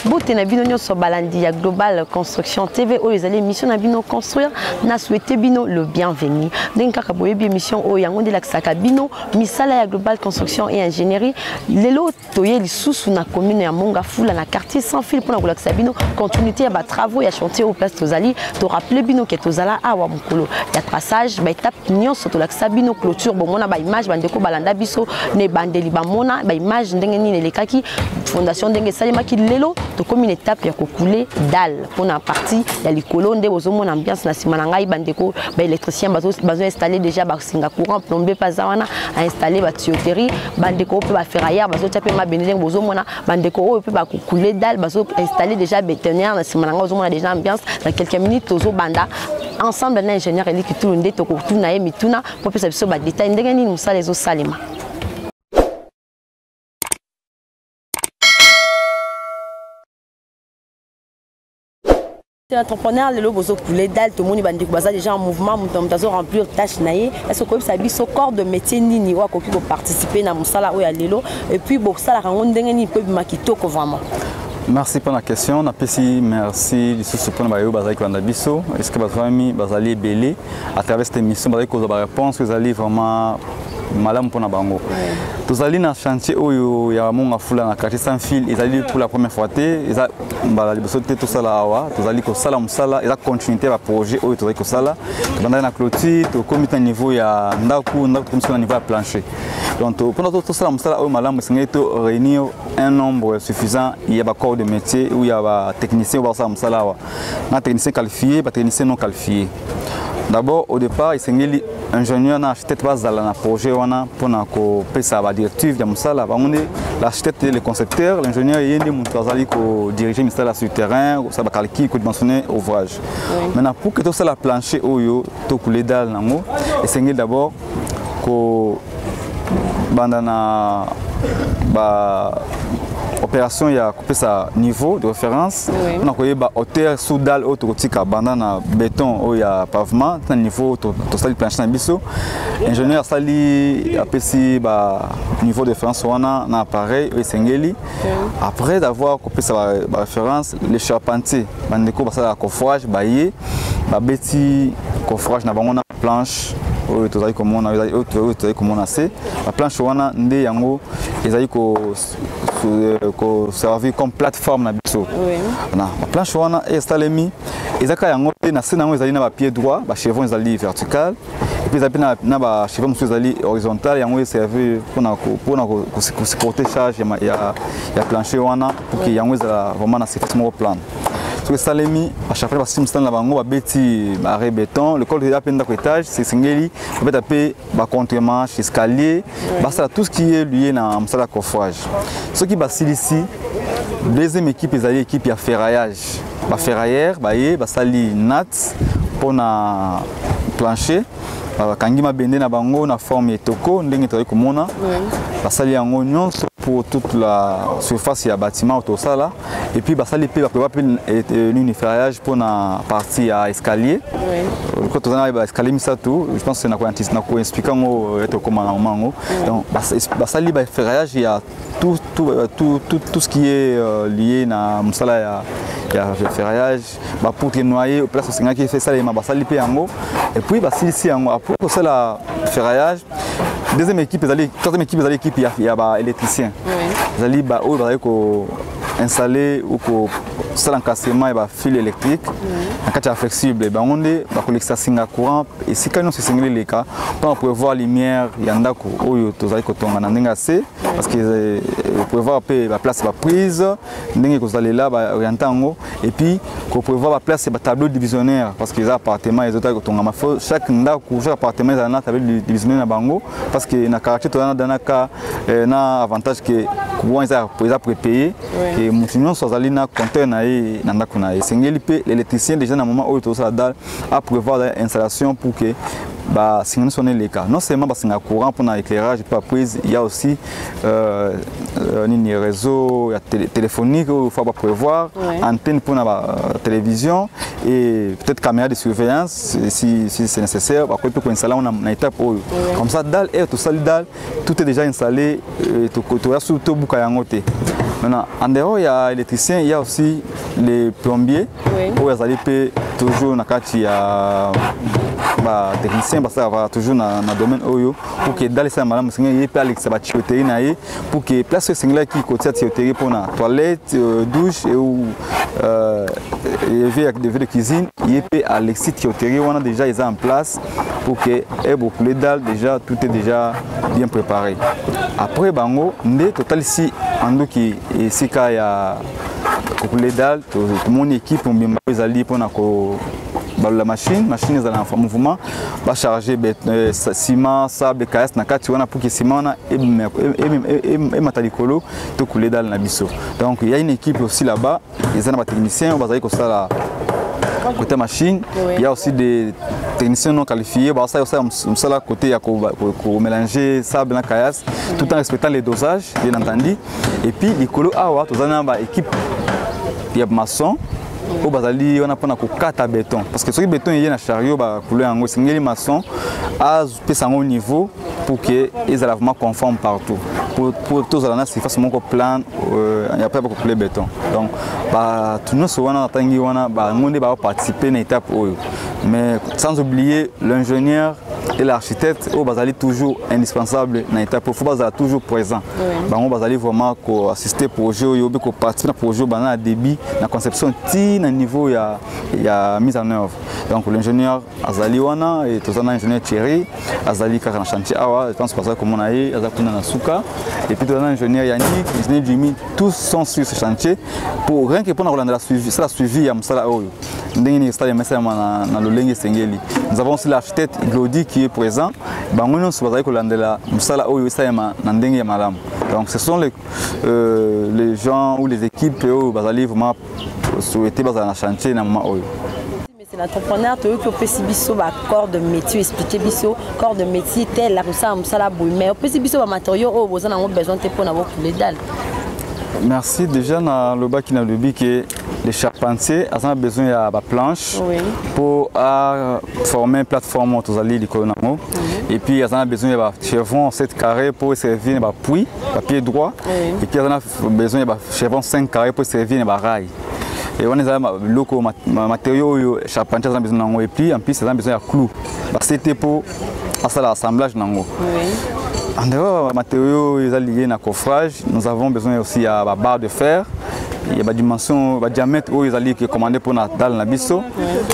Bote na bino nyonso balandi ya Global Construction TV oyo ezali émission na bino construire na souhaiter bino le bienvenu. Donc kaka boyebi émission oyo yango ndelakisaka bino misala ya Global Construction et Ingénierie lelo toye lisusu na commune ya Mongafula na quartier sans fil pour na kolakisa bino continuité ya ba travaux ya chantier au place tozali to rappeler bino ke tozala awa mukolo ya traçage ba étape nyonso tolakisa bino clôture bomona ba image bandeko balanda biso ne bandeli bamona ba image ndenge nini elekaki fondation ndenge salimaki lelo to comme une étape ya kokule dalle pour na partie ya likolo nde bozomona ambiance na sima na ngai bandeko ba électricien bazo installer déjà ba singa courant plomber pazawana a installer ba tuyauterie bandeko pe ba ferrailleur bazo taper ma benedeng bozomona bandeko oyo pe ba kokule dalle bazo installer déjà bétonnière na sima na ngai bozomona déjà ambiance dans quelques minutes tozo banda ensemble na ingénieur eliki tout nde to ko tuna ye mituna pour pesa biso ba détail ndenge nini musala ezo salema. Entrepreneur le bozo poulet dalle tout le monde bandi baza déjà en mouvement mutazo remplir tâche naie est-ce que ça biso corps de métier nini wa koki ko participer na musala oya lelo et puis bo sala rango ndenge ni pe makitoko vraiment. Merci pour la question. Merci du soutien de Bazali Kwandabiso. Est-ce que Bazali Bazali belé à travers cette émission Bazali cause de réponse vous allez vraiment malade pour Nabango. Tous allez dans chantier où il y a mon affoula dans quartier sans fil. Ils allaient pour la première fois. Ils allaient sauter tout ça là. Tous allez que ça là musala. Ils allaient continuer le projet où tous allez que ça là. Pendant la clôture, au comité niveau il y a ndaku comme si on niveau à plancher. Donc pendant tout ça là musala où malade c'est que réunir un nombre suffisant. Il y a corps de métier où il y a technicien ou ça musala. Un technicien qualifié, un technicien non qualifié. D'abord, au départ, il y a un ingénieur qui a acheté un projet pour la directive de Moussala. L'architecte, le concepteur, l'ingénieur qui dirige le ministère sur le terrain, qui dimensionner l'ouvrage. Maintenant, pour que tout ça, la plancher, tout coulé dans l'angle, il y a d'abord que opération il y a coupé sa niveau de référence on a coupé hauteur sous dalle autorotique à bandana béton où il y a pavement un niveau to sali planche na biso ingénieur sali apesi niveau de référence on a un appareil et sengeli après d'avoir coupé sa référence les charpentiers bandeko basala la coffrage baillé beti coffrage na bango na planche oui, tout ça comme on a assez. La planche wana ndé yango ezali ko servir comme plateforme na biso. La planche wana installée mi ezaka yango na sena yango ezali na ba pied droit, ba chevron ezali vertical et puis ezali na ba chevron musu ezali horizontal yango servi pour ko supporter charge ya plancher wana pour que yango ezala vraiment na surface mo plan. Sur le salami, à chaque fois que nous avons un petit arrêt béton, le col de l'étage, c'est singeli, on peut taper contre-manche, escalier, tout ce qui est lié à la coffrage. Ce qui est ici, deuxième équipe, c'est l'équipe de ferraillage. La ferraillère, c'est nat pour le plancher. Quand on a bendé na forme toko, ndenge travaille comme on a. Basali en oignon pour toute la surface du bâtiment autour ça là. Et puis basali peut prévoir une ferraillage pour la partie à escalier. Quand on a escalier ça tout, je pense que c'est na expliquer être comment mango. Donc basali ferraillage il y a tout ce qui est lié na musala ya ferraillage, pour noyer au place où qui fait ça les basali pe yango. Et puis basali ici yango pour ça la ferraillage. Deuxième équipe, troisième équipe, il y a des électriciens. Ils ont installé ou l'encastrement et fil électrique. Quand il est flexible, on a collecté un courant. Et si on se les cas, on peut voir la lumière, il y a un parce que vous pouvez voir la place de prise, vous allez là, et puis vous pouvez voir la place de tableau divisionnaire parce que les appartements, chaque appartement a un tableau divisionnaire parce que na caractère dans cas na avantage que courant ils a prépayé et nous sommes allés na compteur na ndako na sengeli pe l'électricien déjà na moment où tout ça dalle à prévoir l'installation pour que bah sonner les cas non seulement parce qu'il y a courant pour l'éclairage et pas prise, il y a aussi un réseau téléphonique où il faut prévoir, antenne pour la télévision et peut-être caméra de surveillance si c'est nécessaire. Après peut installer une étape comme ça dalle et tout ça dalle tout est déjà installé tout est sous tout boucayangoté. Maintenant en dehors il y a l'électricien, il y a aussi les plombiers où ils allaient toujours na kati ya ba technicien parce que va toujours na domaine oyo pour que dans les salles madame singa yé pa alexa ba tuyauterie na yé pour que place singa qui côté tuyauterie pour na toilette douche et ou de cuisine yé pa alexa tuyauterie on a déjà ils en place pour que et beaucoup les dalles déjà tout est déjà bien préparé. Après bango ndé total ici ando qui sika ya les dalles tout mon équipe on bien ali pour na ko la machine est en mouvement va charger ciment sable caisse na kati wana pour que ciment na et matalikolo to couler dans la biso. Donc il y a une équipe aussi là-bas, ils ont des techniciens on va comme ça là côté machine, il y a aussi des techniciens non qualifiés, bah ça là côté il y a mélanger sable na caisse tout en respectant les dosages bien entendu. Et puis l'écolo awa to zana ba équipe il y a maçon au bazali on a pas na kokata béton parce que ce béton il y a na chariot ba couler en singeli maçon à pesa au niveau pour que ils aient vraiment conforme partout pour tous la surface mon plan il y a pas beaucoup couler béton donc bah tout nous on a tangi on ba monde ba participer na étape mais sans oublier l'ingénieur et l'architecte au bazali toujours indispensable dans l'étape faut bazali toujours présent bah on bazali vraiment ko assister projet yo be ko participer na projet ba na débit na conception ti na niveau ya mise en œuvre. Donc l'ingénieur azali wana et tous ingénieur Thierry azali kaka na chantier awa je pense parce que comme on a eu azakuna na suka et puis tous ingénieur Yannick ingénieur Jimmy tous sont sur ce chantier pour rien que pour la suivi ça la suivi ya msala oyo ndenge ni stade message na lolenge sengeli. Nous avons aussi l'architecte Glody qui est présent bango non so bazali ko landela msala oyo ça na ndenge ya malamu. Donc ce sont les gens ou les équipes bazali vraiment souhaiter bazali na chantier na moment oyo. C'est l'entrepreneur qui peut biso ba corps de métier expliquer biso corps de métier tel la ça la bouille mais peut biso ba matériaux au besoin na besoin te pour na les dalles. Merci déjà dans le bas qui n'a le but que les charpentiers ont besoin de planches pour former une plateforme aux alliés du Colonamo. Et puis ils ont besoin de chevron 7 carrés pour servir de puits, papier droit. Et puis ils ont besoin de chevron 5 carrés pour servir de rail. Et on a locaux matériaux charpentiers ont besoin de et puis en plus ils ont besoin de clous. C'était pour l'assemblage nango. En dehors des matériaux liés à coffrage, nous avons besoin aussi de barres de fer. Il y a des dimensions, des diamètres où ils allaient commander pour la dalle na biso.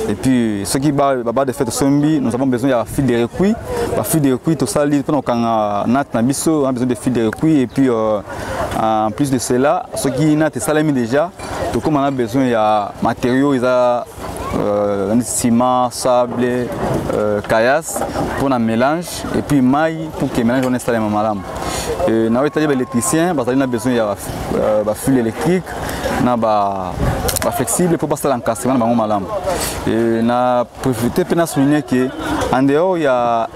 Et puis ce qui barre de fer de sombi, nous avons besoin de fil de recuit. La fil de recuit tout ça pour quand nat na biso, on a besoin de fil de recuit et puis en plus de cela, ce qui nat et salami déjà, tout comme on a besoin de matériaux ciment, sable, caillasse pour un mélange et puis maille pour que le mélange on installe ma malam. Na l'électricien, on a besoin de fil électrique, flexible pour passer l'encastrement de ma malam. Et na profiter pour souligner que en dehors il y a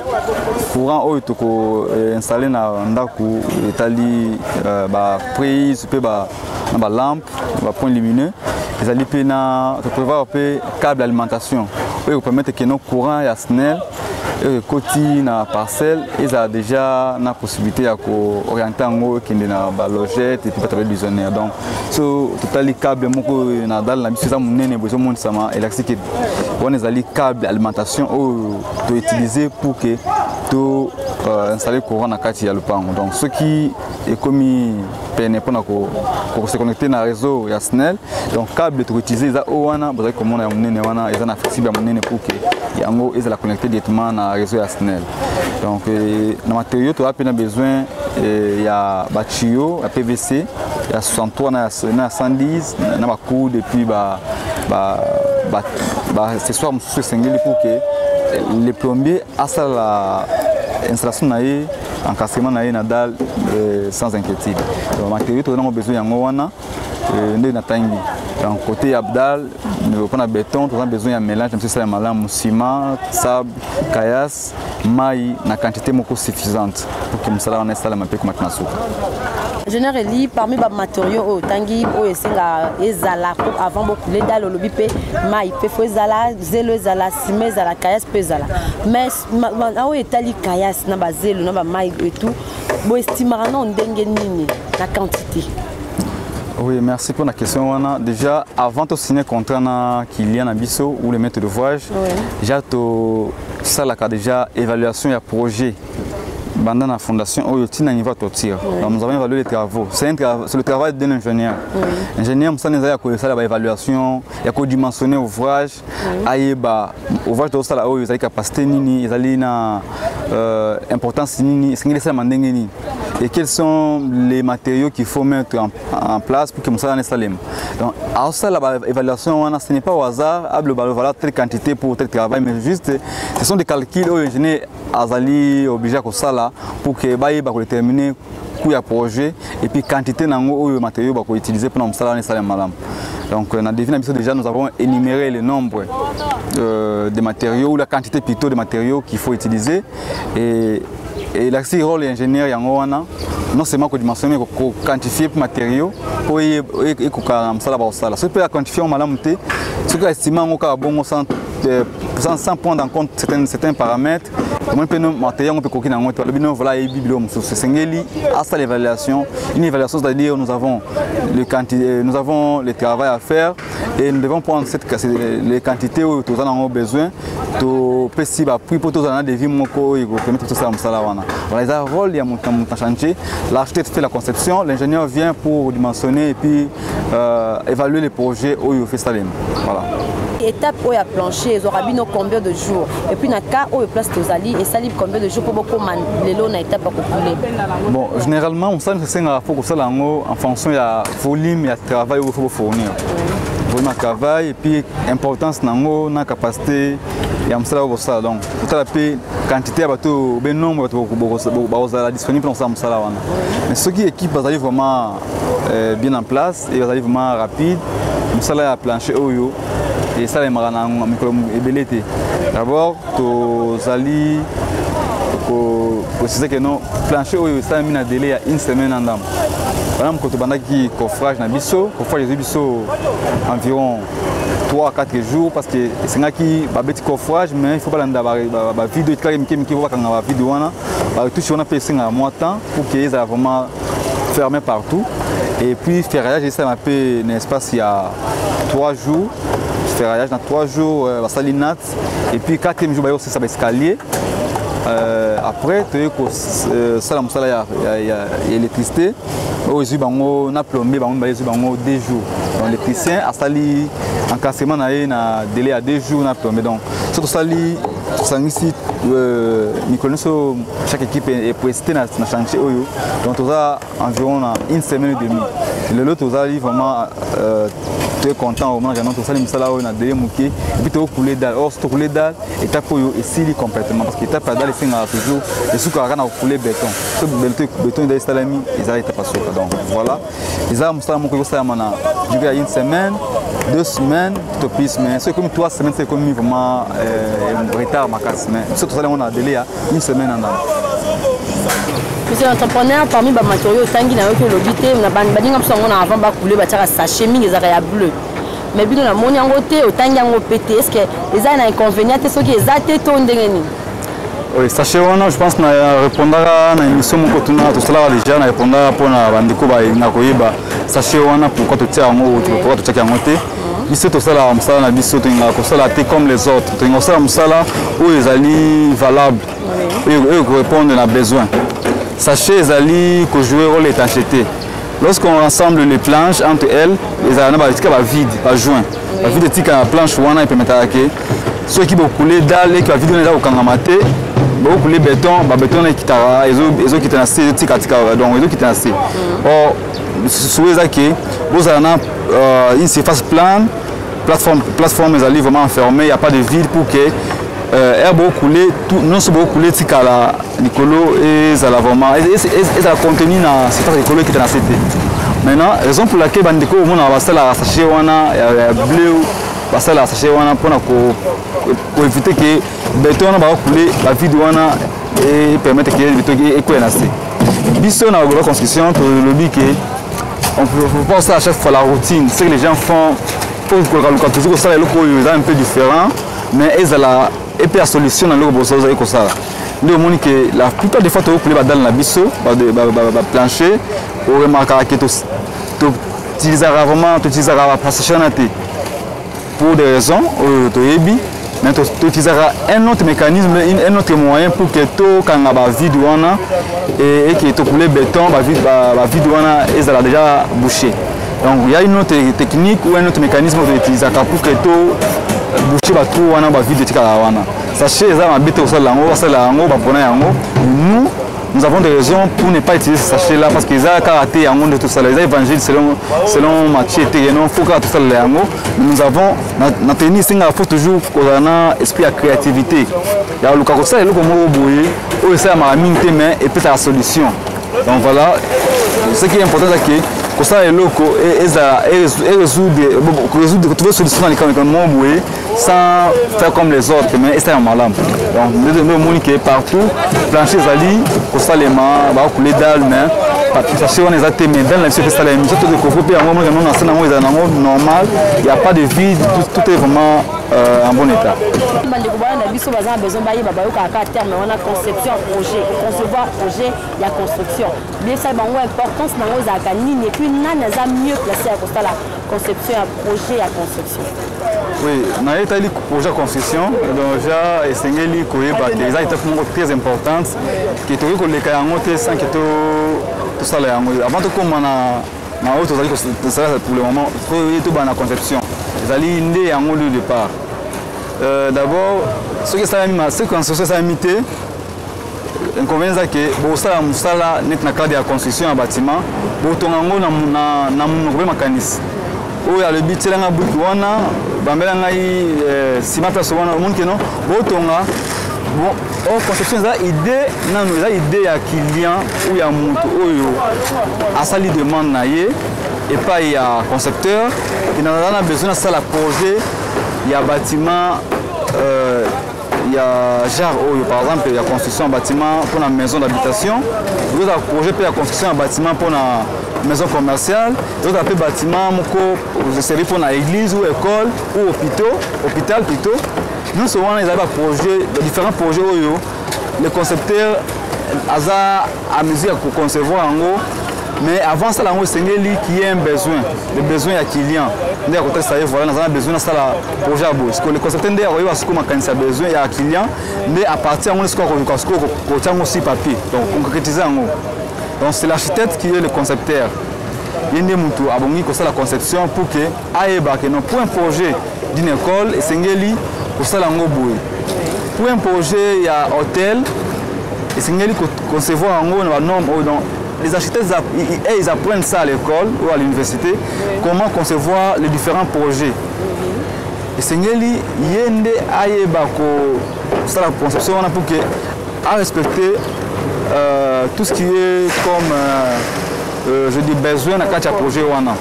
courant où tu peux installer na ndaku etali prise peut lampe, point lumineux. Les alliés peuvent prévoir un câble d'alimentation. Ils permettent que nos courants et SNEL et côté na parcelle, ils ont déjà la possibilité d'orienter en haut qui est dans la logette et puis pas visionnaire. Donc, tout les câbles moko na dal na biso monene besoin monde sama électrique. On les alliés câbles d'alimentation to utiliser pour que to installer courant na kati ya lupango. Donc, ce qui est commis pour se connecter dans le réseau SNEL. Donc, câble to utiliser ça wana besoin comme on a monene wana ils ont flexible monene pour que yango ils la connecter directement dans le réseau SNEL. Donc, dans matériaux tu as besoin il y a tuyau, la PVC, il y a 63 na 110 na ba coude et puis c'est soit sur single pour que les plombiers à ça la installation naïe encastrement naïe na dalle sans inquiétude. Donc matériaux tu as besoin yango wana nde na tangi. Donc côté Abdal, nous prenons béton, nous avons besoin d'un mélange, même si c'est un mélange ciment, sable, caillasse, maïs, na quantité suffisante pour que nous soyons installés un peu comme ça. Généralement, parmi les matériaux, tangi ezala avant beaucoup les dalles lobby pe maïs pe fo ezala zelo ezala ciment ezala caillasse pe ezala. Mais awo etali caillasse na ba zelo na ba maïs et tout, bo estimera non ndenge nini la quantité. Oui, merci pour la question. Déjà, avant de signer le contrat qu'il y a un biseau ou le maître de voyage, déjà, ça a déjà évaluation et projet. Pendant la fondation, nous avons évalué les travaux. C'est le travail d'un ingénieur. L'ingénieur, nous avons l'évaluation, il y a dimensionner l'ouvrage, l'ouvrage de ça, il y a capacité, il y a importance, et quels sont les matériaux qu'il faut mettre en place pour que nous soyons installés. Donc, à ça, l'évaluation, ce n'est pas au hasard, voilà telle quantité pour tel travail, mais juste, ce sont des calculs où l'ingénieur est obligé à ça là pour que le terminer le projet et puis quantité de matériaux pour utiliser pour nous installer madame. Donc dans le devis déjà nous avons énuméré le nombre de matériaux ou la quantité plutôt de matériaux qu'il faut utiliser et le rôle de l'ingénieur non seulement que dimensionner mais quantifier les matériaux pour ça peut quantifier madame ce que estimons sans prendre en compte certains paramètres. Matériaux voilà l'évaluation. Une évaluation, c'est-à-dire nous avons le travail à faire et nous devons prendre les quantités où nous avons besoin pour des vies voilà, un rôle de chantier. L'architecte fait la conception, l'ingénieur vient pour dimensionner et puis évaluer les projets où il fait ça. Voilà. Étape où il y a plancher, ils auront combien de jours. Et puis, dans le cas où il y a place de Zali, et ça livre combien de jours pour beaucoup les lots dans l'étape à couper. Bon, généralement, on sait que c'est en fonction de la volume et du travail qu'il faut fournir. Volume de travail et puis importance de la capacité. Donc, tout à fait, quantité de nombre disponible dans ce salon. Mais ce qui est équipe est vraiment bien en place et vraiment rapide. Nous sommes à plancher et ça, c'est d'abord, tu allez préciser que non, plancher ça a mis un délai à une semaine en dame. Par exemple, quand tu as un coffrage dans le biseau, environ 3 à 4 jours parce que c'est un petit coffrage, mais il faut pas l'endavoir. La vidéo est vidéo tout on a fait un mois de temps pour qu'ils soient vraiment fermés partout. Et puis ferraillage, ça m'a fait un espace il y a 3 jours. Ferraillage dans 3 jours, la salinate. Et puis 4e jour, ça va escalier. Après, il y a l'électricité. On a plombé 2 jours. Donc l'électricien a sali encastrement a un délai à 2 jours. Donc surtout sali, chaque équipe est prestée dans le chantier. Donc on a environ 1 semaine et demie. Le lot, on a vraiment très content au moment où on a mis ça là, on a des mouquets, et puis on a coulé dalle. Or, si on coulé dalle, l'étape est scellée complètement parce que l'étape dalle est toujours et sous qu'on a coulé béton. Ce béton est installé, ils arrêtent pas sur. Donc voilà, ils ont duré 1 semaine, 2 semaines, tout plus, mais c'est comme 3 semaines, c'est comme vraiment un retard ma casse. Mais surtout ça, on a délai à 1 semaine en avant. Monsieur l'entrepreneur, parmi les matériaux, tangi na yoke lobité, na bandi ngam songo na avant ba couler ba tira sachet mingi za ya bleu. Mais bino na moni yango te, otangi yango pété, est-ce que les a un inconvénient te soki ezate to ndengeni? Oui, sachet wana je pense na répondra na émission moko tuna to sala déjà na répondra pour na bandiko ba na koyeba sachet wana pourquoi to tia yango pourquoi to tia yango te. Ici to sala msala na biso to nga ko sala te comme les autres. To nga sala msala où les ali valable. Eux répondent à besoin. Sachez les alliés que jouer rôle étanchéité. Lorsqu'on rassemble les planches entre elles, les alliés vont vide, pas joint. La vide est la planche ou on peut mettre à ceux qui vont couler dalle et qui va vider au kangamate, vont couler béton, béton qui t'a ils ont qui t'a assez tika donc ils ont qui t'a assez. Or sous les acquis, vous avez une surface plane, plateforme les alliés vraiment enfermée, il n'y a pas de vide pour que air beau couler non c'est beau couler tika la Nicolo et ça la vraiment et ça contenu dans cette Nicolo qui est dans cette Maintenant, raison pour laquelle bandeko au monde va la sachet wana ya bleu va la sachet wana pour éviter que béton va couler la vide wana et permettre que le béton est coincé. Biso na la construction le lobby que on peut pas ça à chaque fois la routine, c'est que les gens font pour que toujours ça est un peu différent mais ils la et puis la solution dans le bosso comme ça. Nous montre que la plupart des fois tu peux dans la biso plancher ou remarquer que tu utilises rarement pour des raisons mais tu utiliseras un autre mécanisme, un autre moyen pour que tu quand la vide et que tu couler béton la vide est déjà bouché. Donc il y a une autre technique ou un autre mécanisme que tu utilises pour que tu boucher la trou wana vide de wana. Sachez ça ma bête au sol nous avons des raisons pour ne pas utiliser ce sachet là parce qu'ils ont karaté en de tout ça les évangiles selon Matthieu et non faut que tout ça là nous avons na tennis il faut toujours qu'on a esprit de créativité il y a le cas ça et le comment boyer ou ça m'a mis mais et peut-être la solution donc voilà ce qui est important c'est que ça est loco et résoudre trouver solution dans les comment boyer sans faire comme les autres mais c'est un malin donc nous moniquer partout plancher zali kosalema ba couler dalle mais sachet on les a témé dans la vie ça les émissions de couvrir un moment non dans ça normal il y a pas de vide tout est vraiment en bon état besoin terme on a conception projet concevoir projet il y a construction bien ça bango importance na oza kanini et puis nana za mieux placé à constat la conception à projet à construction. Oui, na etali projet de construction donc déjà esengeli koyeba que les étapes très importantes qui to ko leka yango te sans que tout ça là avant de comme na autre ça pour le moment faut tout ba na conception ezali ndé yango le départ d'abord ce que ça m'a c'est construction ça imité inconvénient que bon ça musala net na cadre de construction un bâtiment bon tongango na monoko mécanisme oyo le but là na buki wana bambela ngai ciment place wana monde que non botonga bon o conception za idée nanu za idée ya client ou ya mutu oyo asali demande na ye et pas ya concepteur qui n'a besoin de ça la projet il y a bâtiment il y a genre par exemple il y a construction de bâtiment pour la maison d'habitation il y a projet pour la construction de bâtiment pour la maison commerciale il y a un bâtiment pour servir pour l'église ou école ou hôpital plutôt nous souvent ils ont des différents projets les concepteurs à mesure pour concevoir en gros mais avant ça, c'est qui a un besoin, le besoin à client. Voilà, nous avons besoin de ça projet à bout. Parce que le concepteur a besoin à client, mais à partir de ce qu'on a aussi papier. Donc, on concrétise en haut. Donc, c'est l'architecte qui est le concepteur. Il y a la conception pour que pour un projet d'une école, c'est pour ça pour un projet, il y a hôtel, et c'est concevoir en haut la norme. Les architectes ils apprennent ça à l'école ou à l'université, comment concevoir les différents projets. Et c'est ngeli yende ayeba ko ça la conception on a pour que à respecter tout ce qui est comme je dis besoin na kacha projet wana.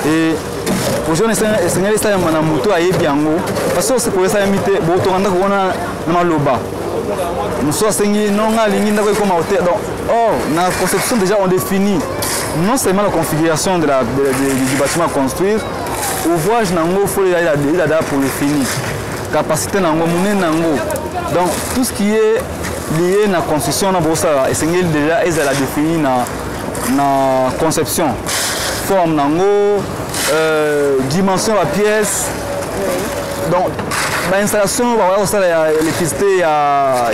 Et projet c'est ngeli ça na moto ayebi yango parce que c'est pour ça imiter bo to nganda ko wana na loba. Nous sommes comme hôtel. Donc, dans la conception, déjà, on définit non seulement la configuration du bâtiment à construire, ouvrage, il faut pour le fini. Capacité, donc, tout ce qui est lié à la construction, déjà, ils ont défini dans la conception. Forme, dimension de la pièce. Donc, l'installation, l'électricité, il y a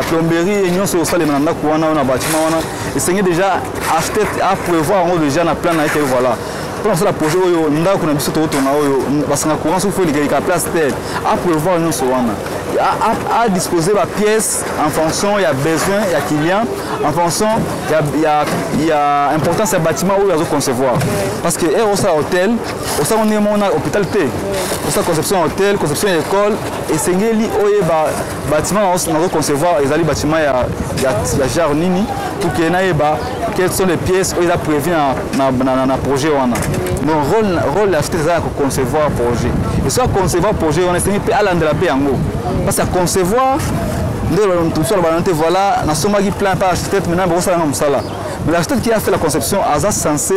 plomberie, et nous sommes aussi les bâtiments. Et c'est déjà acheté à prévoir déjà dans le plan. Voilà. Pour le projet, nous avons parce que la courant, il faut la place à prévoir nous à disposer la pièce en fonction, il y a besoin, il y a client, en fonction, il y a importance du bâtiment où il y a concevoir. Parce que au hôtel, on est hôpital T, au conception hôtel, conception école, et c'est un bâtiment on a concevoir, les bâtiments il y a genre nini pour qu'il y ait quelles sont les pièces où ils ont prévu dans le projet. Donc, le rôle de l'architecte, c'est de concevoir le projet. Et soit concevoir le projet, c'est de aller dans la paix. Parce que concevoir, voilà, nous sommes plein par l'architecte, maintenant, mais l'architecte qui a fait la conception, il est censé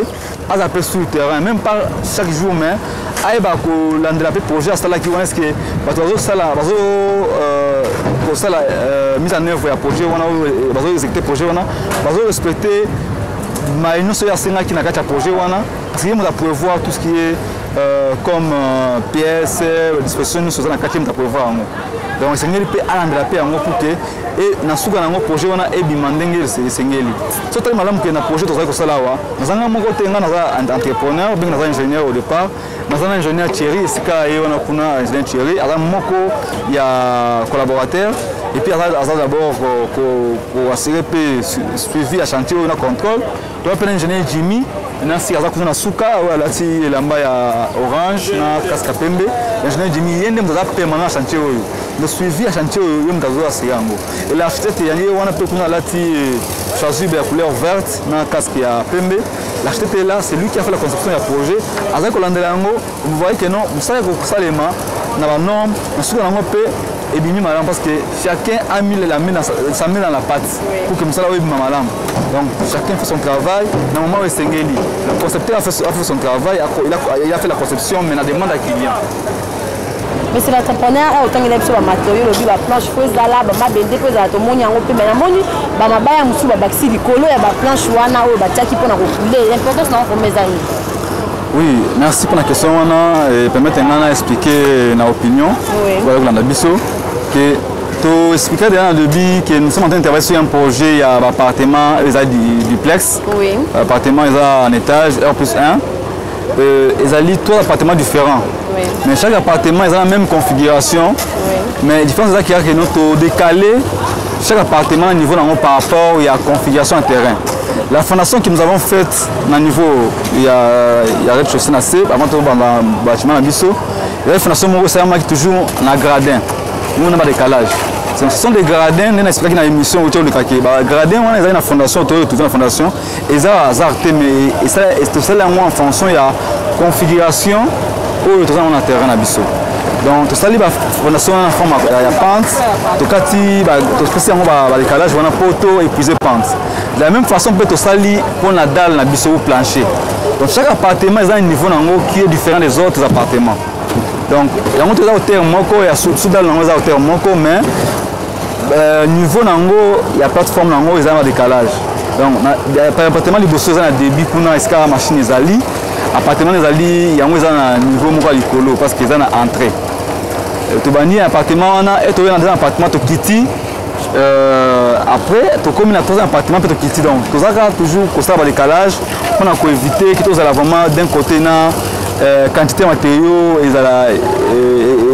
aller sur le terrain, même pas chaque jour, mais il y a un projet qui est mise en œuvre du projet, il y exécuter le projet, il y respecter le projet, parce qu'il faut prévoir tout ce qui est comme pièces, dispositions, nous sommes dans le quartier de prévoir. Donc, c'est un peu pour que et na suka nango projet wana ebimandenge sengeli so tali malamu ke na projet tozali kosala wa nazanga moko te nga naza entrepreneur bien naza ingénieur au départ naza ingénieur Thierry sika ye wana kuna ingénieur Thierry aza moko ya collaborateur et puis aza d'abord pour assurer pe suivi à chantier na contrôle donc pe ingénieur Jimmy na si aza kuna suka wala ti elamba ya orange na casque pembe ingénieur Jimmy yende mzaza permanent chantier oyo le suivi à chantier yo mzazo asiyango et l'architecte yangi wana pe kuna lati choisi la couleur verte na casque ya pembe l'architecte est là c'est lui qui a fait la conception du projet aza kolandela yango vous voyez que non musala ko salema na ba norme na suka nango pe et bien malam parce que chacun a mis la main dans la pâte pour que musala obi malam donc chacun fait son travail na moment où sengeli le concepteur a fait son travail il a fait la conception mais na demande à client. Mais c'est l'entrepreneur autant qu'il a sur la matériel le la planche fausse là ba bende ko za to moni yango pe na moni ba mabaya musu ba baxi likolo ya ba planche wana o ba tiaki pona ko couler l'importance na ko mezani. Oui, merci pour la question et permettez-moi d'expliquer notre opinion. Voilà la biso que to expliquer dans le début que nous sommes en train de travailler sur un projet il y a un appartement ils a duplex. Oui. Appartement ils a un étage R+1. Ils ont trois appartements différents. Oui. Mais chaque appartement ils ont la même configuration. Oui. Mais la différence c'est qu'il y a que nous décalé chaque appartement au niveau par rapport à la configuration en terrain. La fondation que nous avons faite au niveau, il y a rez-de-chaussée avant de le bâtiment à Bisso. La fondation qui est toujours en gradin. Nous avons un décalage. Ce sont des gradins, nous expliqué dans l'émission autour du paquet. Les gradins, on a une fondation, autour de la fondation. Et ça a arrêté, mais c'est là en fonction de la configuration où nous avons un terrain à Bisso. Donc, tout ça, la fondation en forme de pente, tout ça, on a décalage, on a poteau épuisé pente. De la même façon, peut-être ça pour la dalle na biso plancher. Donc chaque appartement a un niveau qui est différent des autres appartements. Donc il y a un hauteur moko, il y a sous dalle na hauteur moko, mais niveau nango, il y a plateforme nango, il y a un décalage. Donc par appartement les bossos na débit kuna escala machine ezali, appartement ezali yango eza na niveau moko likolo parce qu'ils ont entrée. To bani appartement on est dans un appartement to kiti. Après, tu communes à trois appartements pour te quitter. Donc, tu as toujours un décalage pour éviter que tu aies vraiment d'un côté la quantité de matériaux et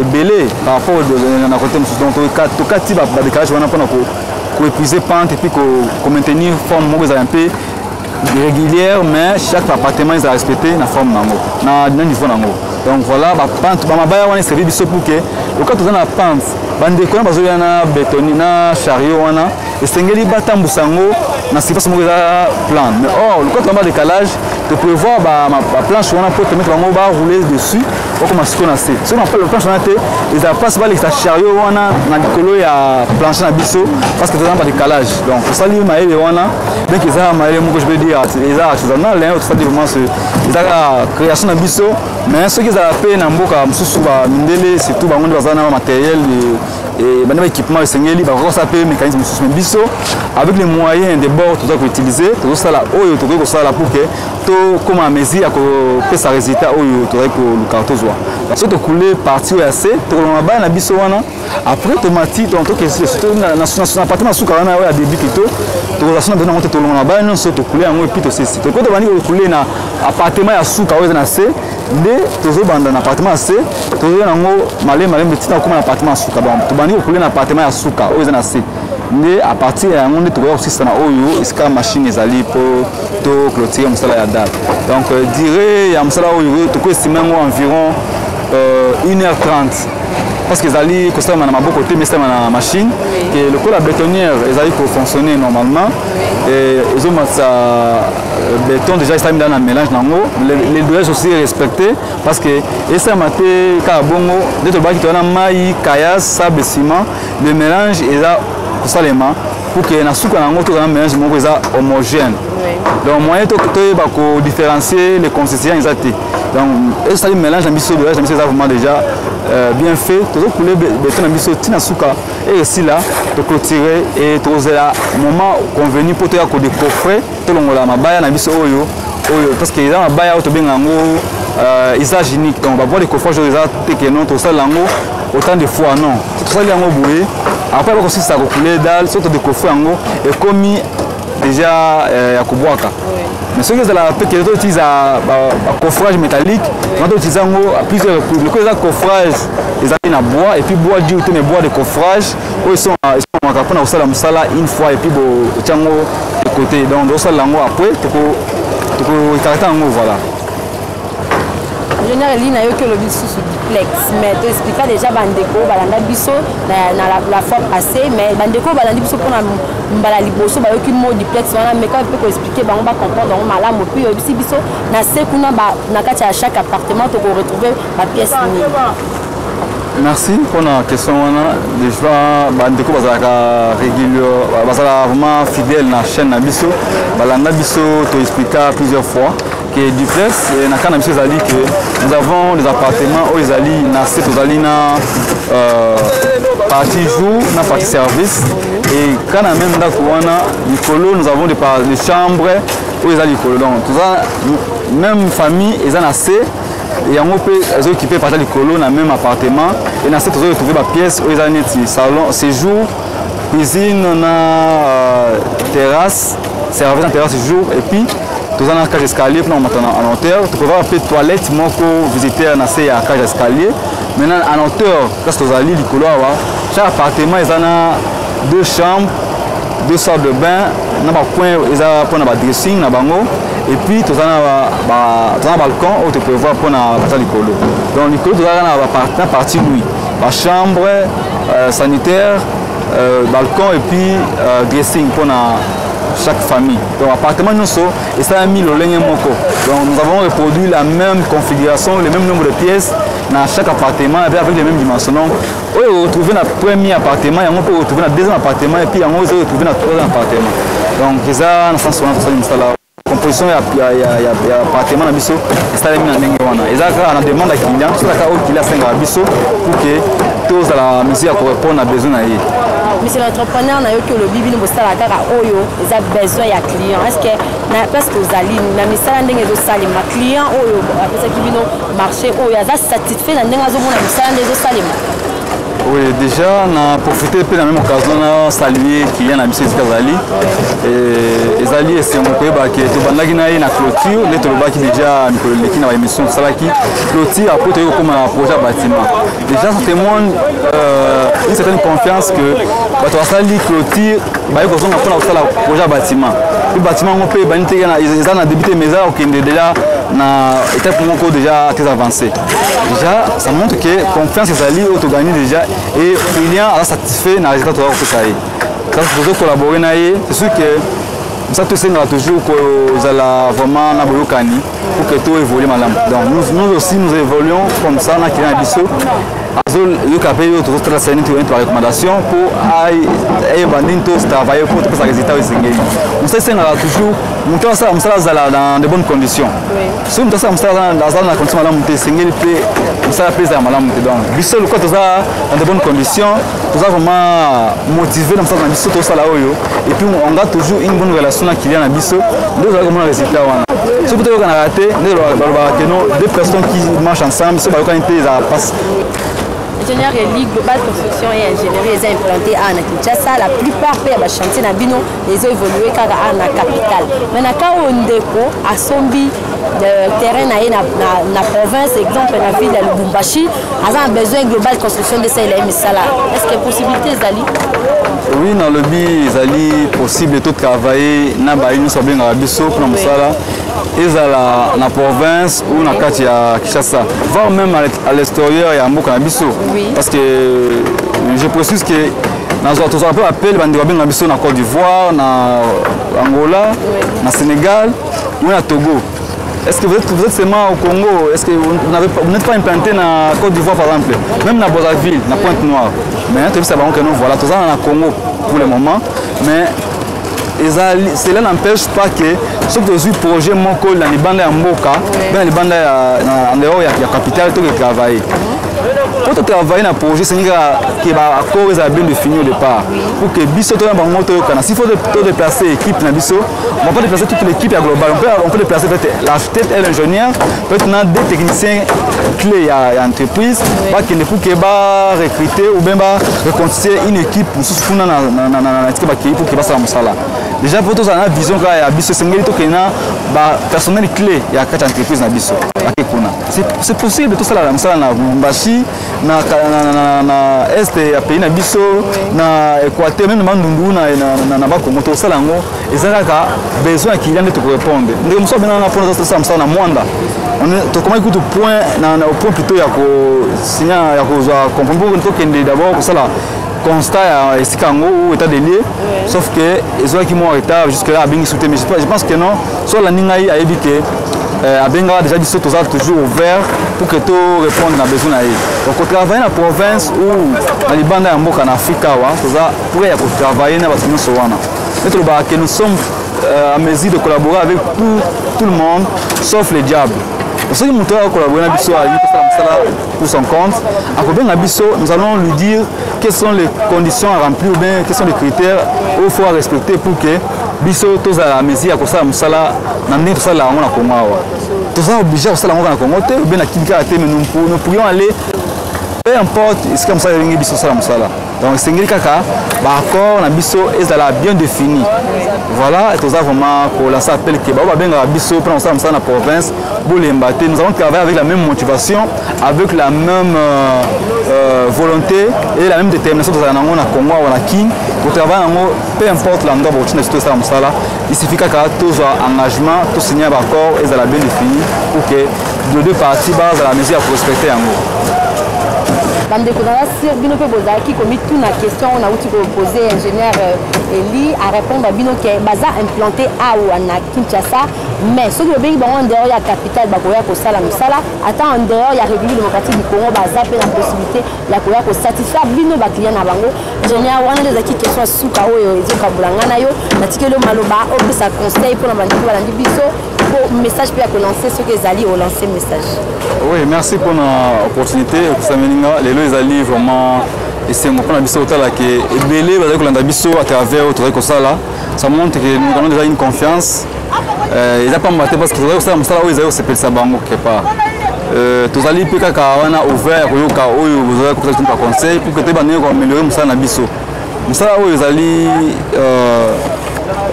belé par rapport à côté. Donc, tu as un décalage pour épuiser pente et puis pour maintenir une forme un peu régulière, mais chaque appartement est respecté la forme dans le niveau. Donc voilà, la pente, on est servi pour que quand tu as la pente, bandeko bazoya na bétoni na chariot wana esengeli batambusango na surface moko za plan mais or le côté en bas décalage tu peux voir ba planche wana pour te mettre bango ba rouler dessus pour commencer à se si on appelle le planche wana te ils a pas les chariot wana na likolo ya planche na biso parce que tu as pas décalage donc ça li maele wana donc ils a maele moko je veux dire ils a artisanal hein ça dit vraiment c'est ils a création na biso mais ce qu'ils a fait na mboka mususu ba mindele surtout bango bazana matériel et ben équipement sengeli ba ko saper mécanisme sous biso avec les moyens de bord tout ça qu'on utiliser tout ça là oyo to ko ça là pour que to comme à mesure à que ça résultat oyo to ko le carton soit parce que to couler partie au AC to na ba na biso wana après automatique donc que surtout na appartement sous kana ouais à début kito to ça na monter to na ba non so to couler en puis to c'est to ko to bani couler na appartement ya sous ka ouais na C de to banda na appartement C to na ngo malé petit na comme appartement sous ka ba to bani couler na appartement ya sous ka ouais na C mais à partir de on est trouvé aussi ça na oyo iska machine ezali pour to clôturer musala ya date donc dirais ya musala oyo to ko estimer environ 1h30 parce qu'ils allaient constamment dans ma côté mais c'est ma machine et le coup la bétonnière ils allaient fonctionner normalement et ils ont ça béton déjà ils mis dans un mélange les dosages aussi respectés parce que et ça maté carbongo de to baki to na mai kayas sable ciment le mélange est là seulement pour que na suka na ngoto na mélange moko est homogène donc moyen to différencier les consistances exactes donc ça mélange un biso de là c'est vraiment déjà bien fait tout pour les béton un biso tina suka et ici là to clôturer et to là moment convenu pour te ya ko décoffrer to longola mabaya na biso oyo parce que dans mabaya to benga ngo usage unique donc on va voir les coffrages des que non tout ça lango autant de fois non tout ça lango boué après on aussi ça couler dalle surtout de coffrer ngo et commis déjà à Koboaka mais ce que c'est la petite qui utilise un coffrage métallique on utilise ngo plusieurs le coffrage ils ont en bois et puis bois dur mais bois de coffrage ils sont on ça la une fois et puis bo tiango de côté donc on ça lango après tu caractère ngo voilà. Général Lina yo que le biso sous duplex mais tu expliques déjà bandeko balanda biso na la fois passée mais bandeko balanda biso pour na mbala liboso ba yo ki mo duplex wana mais quand peut expliquer ba on va comprendre on malamu puis yo biso na sekuna ba na kati à chaque appartement to retrouver ma pièce ni. Merci pour la question déjà bandeko bazalaka régulier bazala vraiment fidèle na chaîne na biso balanda biso to expliquer plusieurs fois que duplex et na kana biso zali que nous avons des appartements où ils allaient na c'est aux allés na partie jour na partie service et kana même ndako wana likolo nous avons des chambres où ils allaient likolo donc tout ça même famille ils en assez et on peut les occuper par les colos dans même appartement et dans cette zone trouver ma pièce où ils ont un salon séjour cuisine terrasse service en terrasse séjour et puis tout ça dans cage escalier pour monter en hauteur tu peux voir un peu toilette mon visiter dans ces cage escalier maintenant en hauteur parce que vous allez les colos chaque appartement ils ont deux chambres deux salles de bain dans le coin ils ont pour un dressing dans bango et puis tu as un balcon où tu peux voir pour la licolo. Donc licolo tu as une partie lui, la chambre sanitaire, balcon et puis dressing pour chaque famille. Donc appartement nous sommes et ça a mis le ligne moko. Donc nous avons reproduit la même configuration, le même nombre de pièces dans chaque appartement avec les mêmes dimensions. Donc on peut retrouver notre premier appartement et on peut retrouver notre deuxième appartement et puis on peut retrouver notre troisième appartement. Donc ça dans le sens où on a composition ya appartement na biso estalemi na ndenge wana ezaka na demande ya client so ka o client senga biso pour que tous la musique correspond à besoin na ye. Monsieur l'entrepreneur na yo que le bibi no bosala kaka oyo eza besoin ya client est-ce que na parce que uzali na misala ndenge zo salima client oyo apesa kibino marché oyo aza satisfait na ndenge azo mona misala ndenge zo salima. Oui, déjà, on a profité de la même occasion de saluer Kylian Abissé Zali. Et Zali, c'est mon pays qui est au Bandagina et la clôture. Les Toloba qui déjà l'équipe dans l'émission de Salaki. Clôture, après, tu as comme un projet bâtiment. Déjà, ça témoigne une certaine confiance que tu as sali clôture, tu as un projet bâtiment. Le bâtiment, on peut ils ont débuté mes arts qui est déjà dans l'étape déjà très avancée. Déjà, ça montre que confiance est allée, tu gagnes déjà. Et il y a un satisfait dans les résultats de ça. Quand vous collaborez, c'est sûr que ça tout c'est toujours que vous allez vraiment pour que tout évolue madame. Donc nous aussi nous évoluons comme ça dans le biseau. Le capé toujours tracer une recommandation pour travailler pour que ça résultat au Sénégal. On sait toujours monter ça dans de bonnes conditions. Si on ça dans la condition madame monter Sénégal peut ça plaisir madame monter donc biseau le quoi tout ça dans de bonnes conditions, tout ça vraiment motivé dans ça dans biseau tout ça là et puis on a toujours une bonne relation avec client dans biseau. Nous avons un résultat si vous avez raté deux personnes qui marchent ensemble, c'est pas quand ils passent. Ingénieur Eli Global Construction et Ingénierie est implanté à Kinshasa. La plupart des chantiers na bino les ont évolué car à la capitale. Mais na ka ondeko asombi terrain na province, exemple la ville de Lubumbashi, a besoin global de construction de ces misala. Est-ce qu'il y a possibilité d'ali? Oui, dans le but, il est possible de travailler dans la biso pour musala. Ils sont dans la province ou dans la Kinshasa, voire même à l'extérieur, il y a un mot Bisso. Parce que je précise que dans un appel, il y a Bisso en Côte d'Ivoire, en Angola, en Sénégal ou en Togo. Est-ce que vous êtes seulement au Congo? Est-ce que vous n'êtes pas implanté en Côte d'Ivoire par exemple? Même dans Brazzaville, dans Pointe-Noire. Mais voilà, tout ça dans le Congo pour le moment. Mais cela n'empêche pas que ce que je projet mon col dans les bandes en Moka, dans les bandes en dehors, il y a capitale tout qui travaille. Pour travailler dans le projet, c'est que l'accord est bien défini au départ. Pour que Bisso soit un moto, s'il faut déplacer l'équipe dans Bisso, on ne peut pas déplacer toute l'équipe globale. On peut déplacer l'architecte et l'ingénieur, peut-être des techniciens clés à l'entreprise, qui ne peut pas recruter ou bien reconstituer une équipe pour que ça soit déjà pour tous une vision qu'il y a Bisso, c'est un personnel clé il y a 4 entreprises dans Bisso. C'est possible de tout ça dans Lubumbashi, dans l'Est du pays, dans Bisso, dans l'Équateur, même dans Mandungu, dans Bakongo, tout ça, ils ont besoin qu'il y ait de répondre. Nous sommes bien dans la Mwanda. Comment écoute au point plutôt il y a signer comprendre que d'abord pour ça là constat à Sikango ou état des lieux, sauf que ils ont qui m'ont arrêté jusque là à bien sauter, mais je pense que non, soit la Ningaï a évité à Benga déjà dit ça toujours ouvert pour que tout réponde à besoin. Donc on travaille dans la province ou dans les bandes en Afrique, pour travailler dans la que nous sommes à mesure de collaborer avec tout le monde, sauf les diables. Pour ceux qui ont collaboré avec Bisso pour son compte, nous allons lui dire quelles sont les conditions à remplir ou bien quels sont les critères qu'il faut respecter pour que Bisso tous à la mesure à ça musala n'amener tout ça là on a Congo. Tout ça obligé à ça là on a Congo ou bien à Kinka mais nous pourrions aller peu importe ce comme ça il y a Bisso ça musala. Donc c'est un kaka accord na Bisso est là bien défini. Voilà, et tout ça vraiment pour la s'appelle que baba benga Bisso pour ça dans la province Boulembate. Nous allons travailler avec la même motivation, avec la même volonté et la même détermination dans la Congo ou la King pour travailler peu importe l'endroit où tu es tout ça musala. Il suffit que tout engagement, tout signer un accord est là bien défini pour que les deux parties basent à la mesure pour respecter en gros. Bandeko dans la sur bino pe bozaki komi toute la question on a outil poser ingénieur Eli à répondre à bino que baza implanté à ou na Kinshasa mais ce que le pays bon en dehors il y a capitale bakoya ko sala musala attend en dehors il y a République démocratique du Congo baza pe la possibilité la koya ko satisfaire bino ba client na bango ingénieur wana les aki question suka oyo ezoka bulanga na yo na tikelo maloba o ça conseil pour la bandeko balandi biso message pour lancer ce que Zali ont lancé message. Oui, merci pour l'opportunité. Les Zali vraiment et c'est mon point de là qui est belé avec l'andabiso à travers autre que ça là. Ça montre que nous avons déjà une confiance. Ils n'ont pas maté parce que ça ils ont c'est ça bango quelque part. Tous Zali peut wana ouvert au cas où vous avez peut-être un conseil pour que tu bannes améliorer ça na biso. Ça où Zali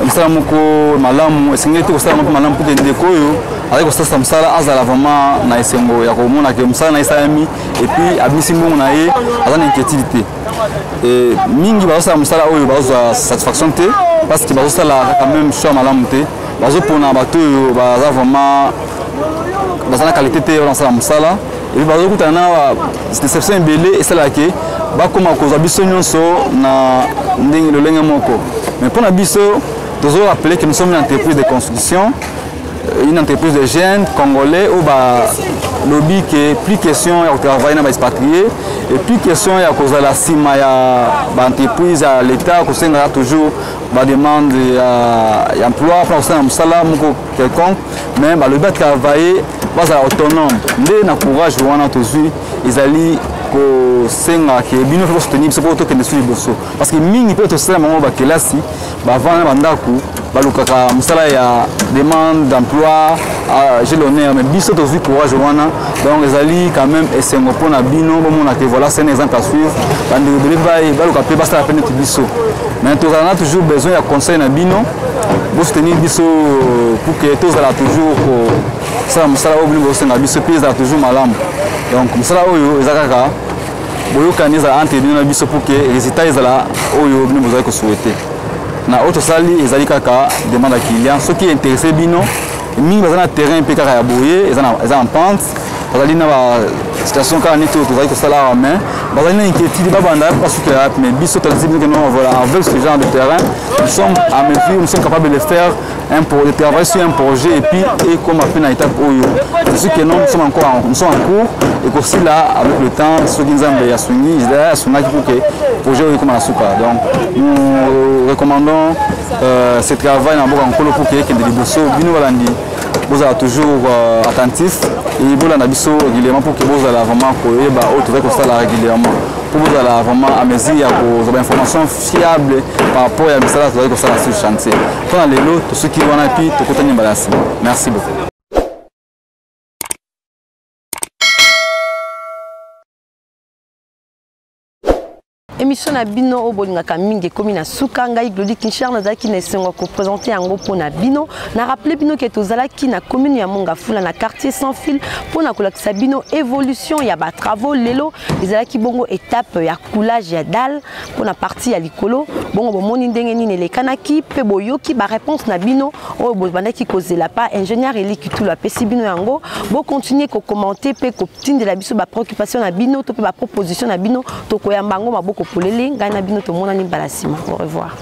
msala moko malamu esengeli to kosala moko malamu pour ndeko oyo avec kosala msala azala vraiment na esengo ya komona ke msala na isami et puis abisi mbongo na ye azana inquiétude et mingi bazosala msala oyo bazwa satisfaction te parce que bazosala quand même choix malamu te bazopona bato oyo baza vraiment bazana qualité te bazosala msala et puis bazokutana na déception ebele esalaki bakoma kozwa biso nyonso na ndenge lolenge moko mais pour na biso nous avons rappelé que nous sommes une entreprise de construction, une entreprise de jeunes congolais où le lobby qui est plus question de travailler dans les expatriés et plus question de cause de la CIMA, l'entreprise, l'État, qui a toujours des demandes d'emploi, pour un salaire quelconque, mais le lobby de travailler est autonome. Dès le courage, ils allaient senga ke bino faut soutenir ce pour que ne suive bosso parce que mingi peut to sala mango ba kelasi ba vana bandaku ba lukaka musala ya demande d'emploi j'ai l'honneur mais biso to vu courage wana donc les ali quand même esengo pona bino bo mona que voilà c'est un exemple à suivre bandi de ba luka pe basta la peine de biso mais to on a toujours besoin de conseil na bino pour soutenir biso pour que tous ala toujours ça mosala oyo bino bosenga biso mpe ezala toujours malamu. Donc mosala oyo eza kaka boyokani ezala entre bino na biso pour que résultat ezala oyo bino bozali kosouhaite. Na oyo tosali ezali kaka demande ya client soki intéressé bino mingi baza na terrain mpe kaka ya boye eza en pente bazali na situation kaka neti oyo tozali kosala awa main bazali na inquiétude babanda pasukela mais biso tozali bino que non voilà avec ce genre de terrain nous sommes à mesure nous sommes capables de faire de travailler sur un projet et puis et comme après na étape oyo c'est sûr que non nous sommes en cours et aussi là avec le temps ceux qui nous ont ya swingi ya swingi pour que projet oyo comme asuka. Donc nous recommandons ce travail na boka nkolo pour que de liboso bino balandi vous êtes toujours attentif et vous l'avez biso régulièrement pour que vous allez vraiment koyeba autre avec ça régulièrement pour vous allez vraiment à mesure il y a des informations fiables par rapport à ça vous allez que ça sur le chantier. Pendant les lots tous ceux qui vont appuyer tout côté balance. Merci beaucoup. Émission na bino o bolingaka mingi komi na suka ngai Glody Kinshar nazaki na esengo ko présenter yango pona bino na rappeler bino que tozalaki na commune ya Mongafula na quartier sans fil pona kolakisa bino évolution ya ba travaux lelo ezalaki bongo étape ya coulage ya dalle pona partie ya likolo bongo bomoni ndenge nini elekanaki pe boyoki ba réponse na bino o bobandaki kozela pa ingénieur eliki tout la pesi bino yango bo continuer ko commenter pe ko tindela biso ba préoccupation na bino to pe ba proposition na bino to koyamba ngo maboko polele ngai na bino to mona ni balasima. Au revoir.